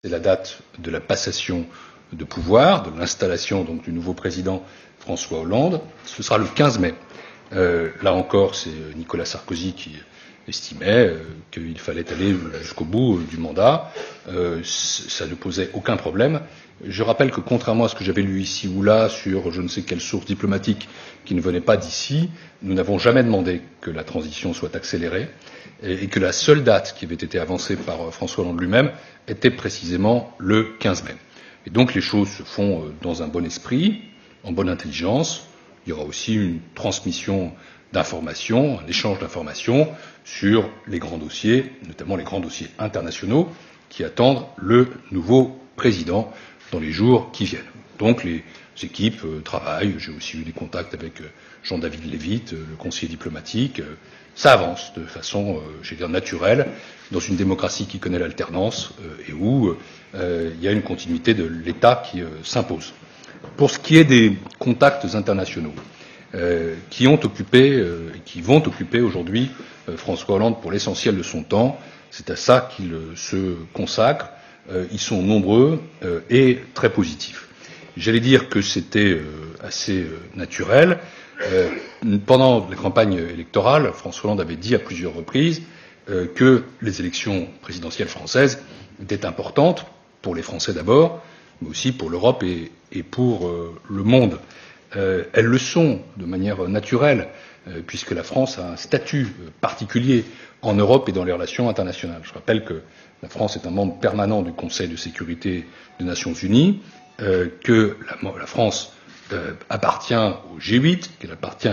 C'est la date de la passation de pouvoir, de l'installation donc du nouveau président François Hollande. Ce sera le 15 mai. Là encore, c'est Nicolas Sarkozy qui estimait qu'il fallait aller jusqu'au bout du mandat. Ça ne posait aucun problème. Je rappelle que contrairement à ce que j'avais lu ici ou là sur je ne sais quelle source diplomatique qui ne venait pas d'ici, nous n'avons jamais demandé que la transition soit accélérée et que la seule date qui avait été avancée par François Hollande lui-même était précisément le 15 mai. Et donc les choses se font dans un bon esprit, en bonne intelligence. Il y aura aussi une transmission d'informations, un échange d'informations sur les grands dossiers, notamment les grands dossiers internationaux qui attendent le nouveau président dans les jours qui viennent. Donc les équipes travaillent. J'ai aussi eu des contacts avec Jean-David Lévit, le conseiller diplomatique. Ça avance de façon, j'allais dire, naturelle, dans une démocratie qui connaît l'alternance et où il y a une continuité de l'État qui s'impose. Pour ce qui est des contacts internationaux qui ont occupé et qui vont occuper aujourd'hui François Hollande pour l'essentiel de son temps, c'est à ça qu'il se consacre. Ils sont nombreux et très positifs. J'allais dire que c'était assez naturel. Pendant la campagne électorale, François Hollande avait dit à plusieurs reprises que les élections présidentielles françaises étaient importantes pour les Français d'abord, mais aussi pour l'Europe et pour le monde. Elles le sont de manière naturelle, puisque la France a un statut particulier en Europe et dans les relations internationales. Je rappelle que la France est un membre permanent du Conseil de sécurité des Nations Unies, que la France appartient au G8, qu'elle appartient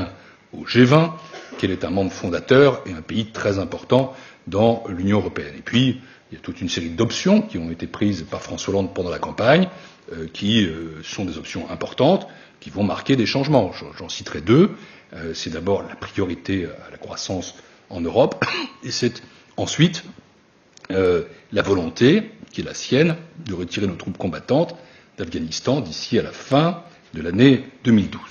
au G20, qu'elle est un membre fondateur et un pays très important dans l'Union européenne. Et puis, il y a toute une série d'options qui ont été prises par François Hollande pendant la campagne, qui sont des options importantes, qui vont marquer des changements. J'en citerai deux. C'est d'abord la priorité à la croissance en Europe, et c'est ensuite la volonté, qui est la sienne, de retirer nos troupes combattantes d'Afghanistan d'ici à la fin de l'année 2012.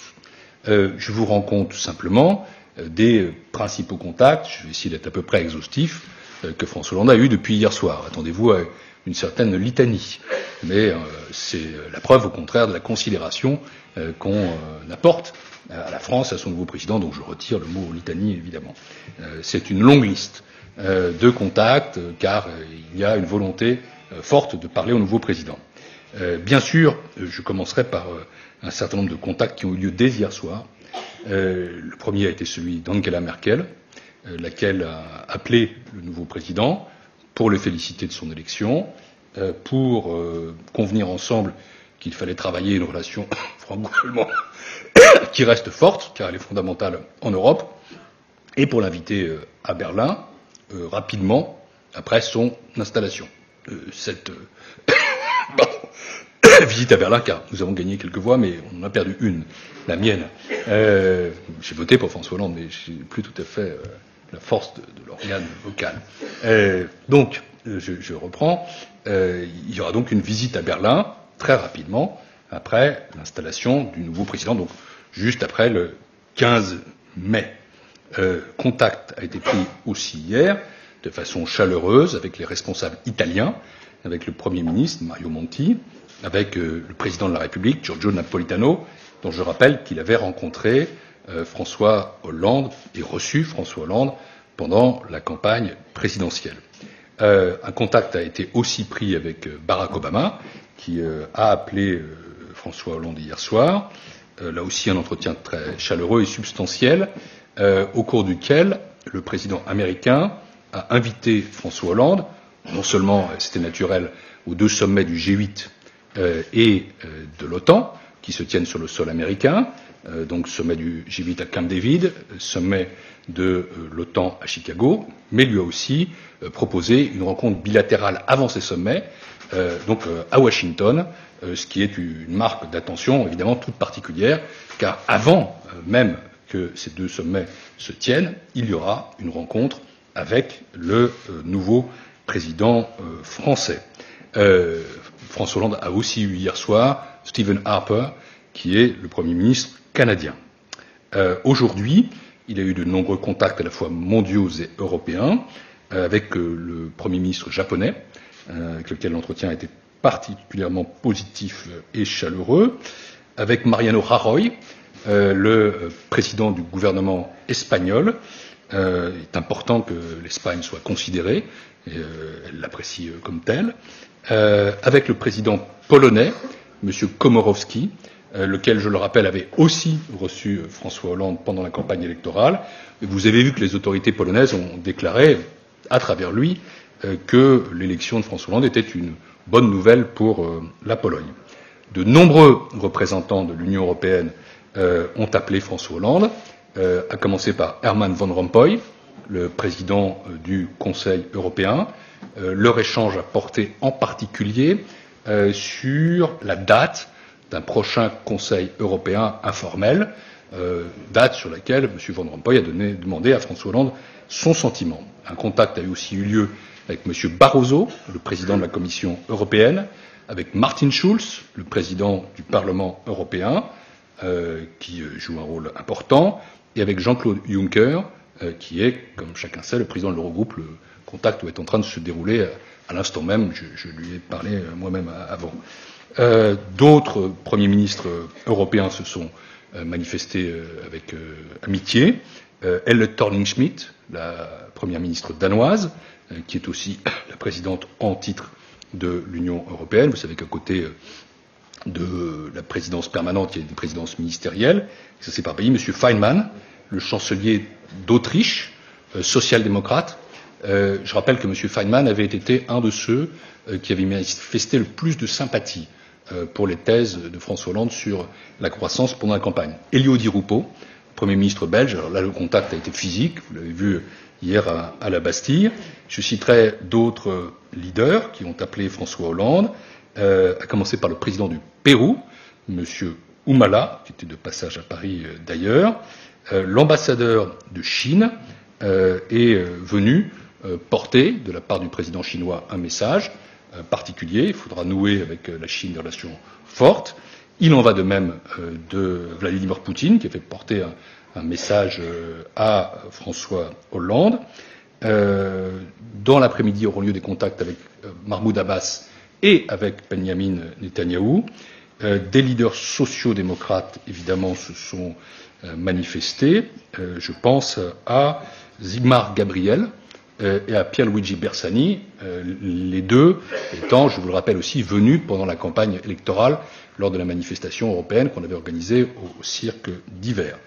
Je vous rends compte simplement des principaux contacts, je vais essayer d'être à peu près exhaustif, que François Hollande a eu depuis hier soir. Attendez-vous à une certaine litanie, mais c'est la preuve au contraire de la considération qu'on apporte à la France, à son nouveau président, donc je retire le mot litanie évidemment. C'est une longue liste de contacts, car il y a une volonté forte de parler au nouveau président. Bien sûr, je commencerai par un certain nombre de contacts qui ont eu lieu dès hier soir. Le premier a été celui d'Angela Merkel, laquelle a appelé le nouveau président pour le féliciter de son élection, pour convenir ensemble qu'il fallait travailler une relation franco-allemande qui reste forte, car elle est fondamentale en Europe, et pour l'inviter à Berlin rapidement après son installation. Cette visite à Berlin, car nous avons gagné quelques voix, mais on en a perdu une, la mienne. J'ai voté pour François Hollande, mais je n'ai plus tout à fait la force de l'organe vocal. Donc, je reprends. Il y aura donc une visite à Berlin très rapidement après l'installation du nouveau président, donc juste après le 15 mai. Contact a été pris aussi hier de façon chaleureuse avec les responsables italiens, avec le Premier ministre Mario Monti, avec le président de la République Giorgio Napolitano, dont je rappelle qu'il avait rencontré François Hollande et reçu François Hollande pendant la campagne présidentielle. Un contact a été aussi pris avec Barack Obama, qui a appelé François Hollande hier soir. Là aussi un entretien très chaleureux et substantiel, au cours duquel le président américain a invité François Hollande, non seulement, c'était naturel, aux deux sommets du G8 et de l'OTAN, qui se tiennent sur le sol américain, donc sommet du G8 à Camp David, sommet de l'OTAN à Chicago, mais lui a aussi proposé une rencontre bilatérale avant ces sommets, donc à Washington, ce qui est une marque d'attention évidemment toute particulière, car avant même que ces deux sommets se tiennent, il y aura une rencontre avec le nouveau président français. François Hollande a aussi eu hier soir Stephen Harper, qui est le Premier ministre canadien. Aujourd'hui, il a eu de nombreux contacts à la fois mondiaux et européens avec le Premier ministre japonais, avec lequel l'entretien a été particulièrement positif et chaleureux avec Mariano Rajoy, le président du gouvernement espagnol. Il est important que l'Espagne soit considérée, et elle l'apprécie comme telle, avec le président polonais, M. Komorowski, lequel, je le rappelle, avait aussi reçu François Hollande pendant la campagne électorale. Et vous avez vu que les autorités polonaises ont déclaré, à travers lui, que l'élection de François Hollande était une bonne nouvelle pour la Pologne. De nombreux représentants de l'Union européenne ont appelé François Hollande, à commencer par Herman Van Rompuy, le président du Conseil européen. Leur échange a porté en particulier sur la date d'un prochain Conseil européen informel, date sur laquelle M. Van Rompuy a demandé à François Hollande son sentiment. Un contact a aussi eu lieu avec M. Barroso, le président de la Commission européenne, avec Martin Schulz, le président du Parlement européen, qui joue un rôle important, et avec Jean-Claude Juncker, qui est, comme chacun sait, le président de l'Eurogroupe. Le contact est en train de se dérouler à l'instant même. Je lui ai parlé moi-même avant. D'autres premiers ministres européens se sont manifestés avec amitié. Elle Thorning-Schmidt, la première ministre danoise, qui est aussi la présidente en titre de l'Union européenne. Vous savez qu'à côté de la présidence permanente, il y a une présidence ministérielle. Ça c'est par pays. Monsieur Feynman, le chancelier d'Autriche, social-démocrate. Je rappelle que Monsieur Feynman avait été un de ceux qui avaient manifesté le plus de sympathie pour les thèses de François Hollande sur la croissance pendant la campagne. Elio Di Rupo, Premier ministre belge. Alors là, le contact a été physique. Vous l'avez vu hier à la Bastille. Je citerai d'autres leaders qui ont appelé François Hollande, à commencer par le président du Pérou, Monsieur Humala, qui était de passage à Paris d'ailleurs. L'ambassadeur de Chine est venu porter, de la part du président chinois, un message particulier. Il faudra nouer avec la Chine des relations fortes. Il en va de même de Vladimir Poutine, qui a fait porter un message à François Hollande. Dans l'après-midi auront lieu des contacts avec Mahmoud Abbas et avec Benyamin Netanyahou. Des leaders sociaux-démocrates, évidemment, se sont manifestés. Je pense à Sigmar Gabriel et à Pierluigi Bersani, les deux étant, je vous le rappelle aussi, venus pendant la campagne électorale lors de la manifestation européenne qu'on avait organisée au cirque d'hiver.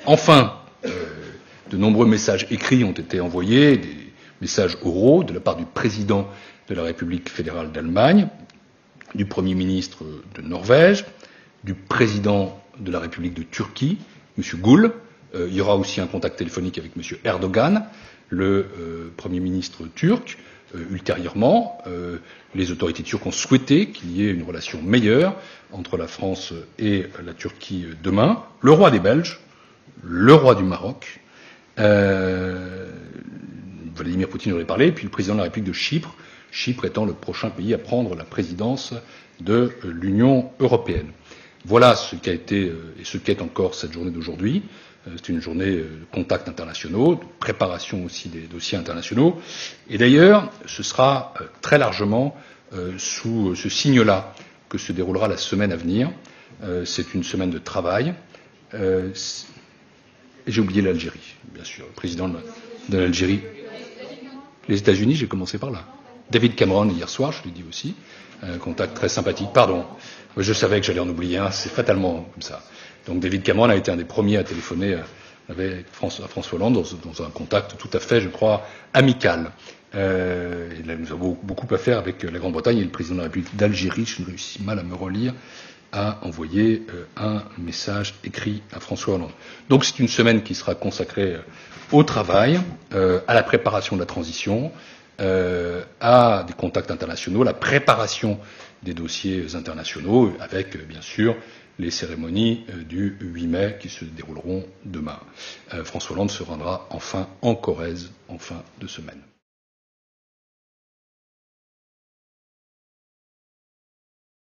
Enfin, de nombreux messages écrits ont été envoyés, des messages oraux de la part du président de la République fédérale d'Allemagne, du Premier ministre de Norvège, du président de la République de Turquie, M. Gül. Il y aura aussi un contact téléphonique avec M. Erdogan, le Premier ministre turc. Ultérieurement, les autorités turques ont souhaité qu'il y ait une relation meilleure entre la France et la Turquie demain. Le roi des Belges, le roi du Maroc, Vladimir Poutine en a parlé, puis le président de la République de Chypre, Chypre étant le prochain pays à prendre la présidence de l'Union européenne. Voilà ce qu'a été et ce qu'est encore cette journée d'aujourd'hui. C'est une journée de contacts internationaux, de préparation aussi des dossiers internationaux. Et d'ailleurs, ce sera très largement sous ce signe-là que se déroulera la semaine à venir. C'est une semaine de travail. J'ai oublié l'Algérie, bien sûr, le président de l'Algérie. Les États-Unis, j'ai commencé par là. David Cameron, hier soir, je l'ai dit aussi, un contact très sympathique. Pardon, je savais que j'allais en oublier un, c'est fatalement comme ça. Donc David Cameron a été un des premiers à téléphoner avec François Hollande dans un contact tout à fait, je crois, amical. Et là, nous avons beaucoup à faire avec la Grande-Bretagne et le président de la République d'Algérie, je ne réussis mal à me relire, a envoyé un message écrit à François Hollande. Donc c'est une semaine qui sera consacrée au travail, à la préparation de la transition, à des contacts internationaux, la préparation des dossiers internationaux, avec bien sûr les cérémonies du 8 mai qui se dérouleront demain. François Hollande se rendra enfin en Corrèze en fin de semaine.